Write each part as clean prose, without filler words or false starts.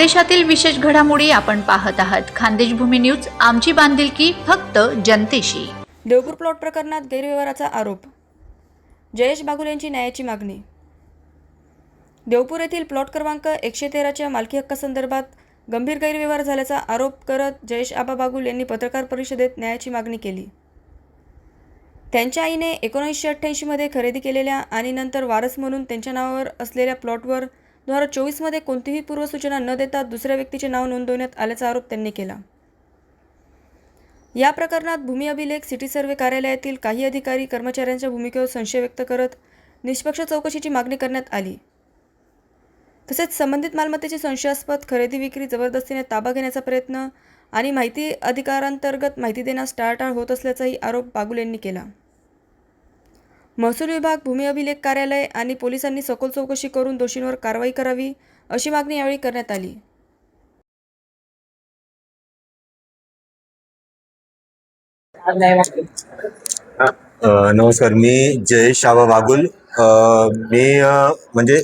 खानदेशातील विशेष घडामोडी आपण पाहत आहात. खानदेश भूमी न्यूज, आमची बांधिलकी फक्त जनतेशी. देवपूर प्लॉट प्रकरणात गैरव्यवहाराचा आरोप. जयेश बागुल यांची न्यायाची मागणी. देवपूर येथील प्लॉट क्रमांक 113च्या मालकी हक्कासंदर्भात गंभीर गैरव्यवहार झाल्याचा आरोप करत जयेश आबा बागुल यांनी पत्रकार परिषदेत न्यायाची मागणी केली. त्यांच्या आईने 1988 मध्ये खरेदी केलेल्या आणि नंतर वारस म्हणून त्यांच्या नावावर असलेल्या प्लॉटवर 2024 मध्ये कोणतीही पूर्वसूचना न देता दुसऱ्या व्यक्तीचे नाव नोंदवण्यात आल्याचा आरोप त्यांनी केला. या प्रकरणात भूमी अभिलेख सिटी सर्वे कार्यालयातील काही अधिकारी कर्मचाऱ्यांच्या भूमिकेवर संशय व्यक्त करत निष्पक्ष चौकशीची मागणी करण्यात आली. तसेच संबंधित मालमत्तेची संशयास्पद खरेदी विक्री, जबरदस्तीने ताबा घेण्याचा प्रयत्न आणि माहिती अधिकारांतर्गत माहिती देण्यास टाळाटाळ होत असल्याचाही आरोप बागुल यांनी केला. महसूल विभाग, भूमी अभिलेख कार्यालय आणि पोलिसांनी सखोल चौकशी करून दोषींवर कारवाई करावी अशी मागणी यावेळी करण्यात आली. नमस्कार, मी जयेश आबा बागुल. मी म्हणजे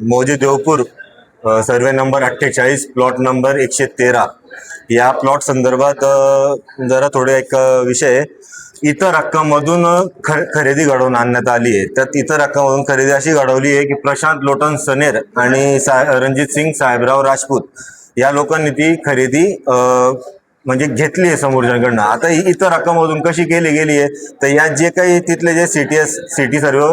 मौजे Devpur survey number 48 plot number 113 या प्लॉट संदर्भात जरा थोडे एक विषय इतर हक्कामधून खरेदी घडवून आणण्यात आली आहे. त्यात इतर हक्कामधून खरेदी अशी घडवली आहे की प्रशांत लोटन सनेर आणि रणजित सिंग साहेबराव राजपूत या लोकांनी ती खरेदी म्हणजे घेतली आहे समोरच्याकडनं. आता ही इतर हक्कामधून कशी केली गेली आहे तर या जे काही तिथले जे सिटी सर्व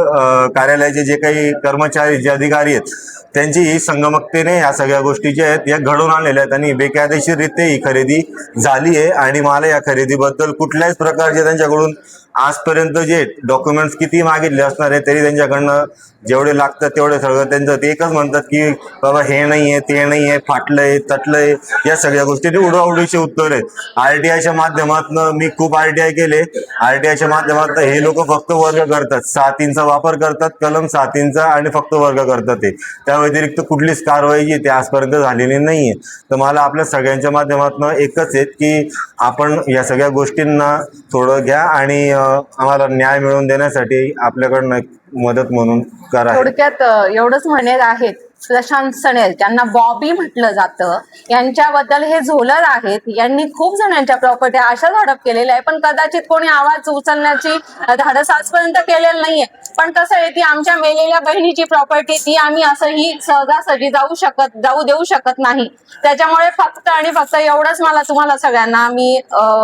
कार्यालयाचे जे काही कर्मचारी, जे अधिकारी आहेत, त्यांची ही संगमतेने या सगळ्या गोष्टी ज्या आहेत या घडवून आणलेल्या आहेत आणि बेकायदेशीररित्या ही खरेदी झाली आहे. आणि मला या खरेदीबद्दल कुठल्याच प्रकारचे त्यांच्याकडून आजपर्यंत जे डॉक्युमेंट्स किती मागितले असणार आहे तरी त्यांच्याकडनं जेवढे लागतात तेवढे सगळं त्यांचं ते एकच म्हणतात की बाबा हे नाही आहे, ते नाही आहे, फाटलंय, तटलंय, या सगळ्या गोष्टी उडवाउडीचे उत्तर आहेत. RTIच्या माध्यमातून मी खूप RTI केले. RTIच्या माध्यमातून हे लोक फक्त वर्ग करतात, 7-3चा वापर करतात, कलम 7-3चा, आणि फक्त वर्ग करतात. ते त्या व्यतिरिक्त कुठलीच कारवाई जी ते आजपर्यंत झालेली नाहीये. तर मला आपल्या सगळ्यांच्या माध्यमातून एकच आहे की आपण या सगळ्या गोष्टींना थोडं घ्या आणि आम्हाला न्याय मिळवून देण्यासाठी आपल्याकडनं मदत म्हणून करा. थोडक्यात एवढंच म्हणेल आहेत, प्रशांत सनेर, ज्यांना बॉबी म्हटलं जातं, यांच्याबद्दल हे झोलर आहेत. यांनी खूप जणांच्या प्रॉपर्टी अशाच हडप केलेल्या आहे, पण कदाचित कोणी आवाज उचलण्याची धाडस आजपर्यंत केलेलं नाहीये. पण कसं आहे, ती आमच्या मेलेल्या बहिणीची प्रॉपर्टी, ती आम्ही असंही सहजासहजी जाऊ देऊ शकत नाही. त्याच्यामुळे फक्त आणि फक्त एवढंच मला तुम्हाला सगळ्यांना मी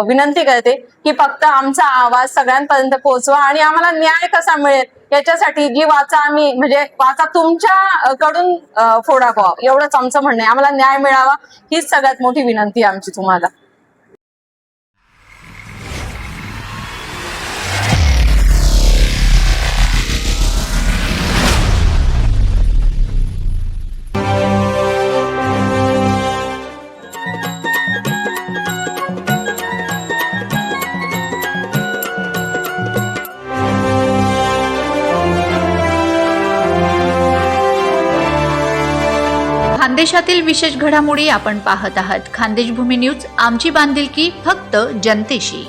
विनंती करते की फक्त आमचा आवाज सगळ्यांपर्यंत पोहोचवा आणि आम्हाला न्याय कसा मिळेल याच्यासाठी जी वाचा आम्ही म्हणजे वाचा तुमच्या कडून फोडावा, एवढंच आमचं म्हणणं आहे. आम्हाला न्याय मिळावा हीच सगळ्यात मोठी विनंती आमची तुम्हाला. खानदेशातील विशेष घडामोडी आपण पाहत आहात. खानदेश भूमी न्यूज, आमची बांधिलकी फक्त जनतेशी.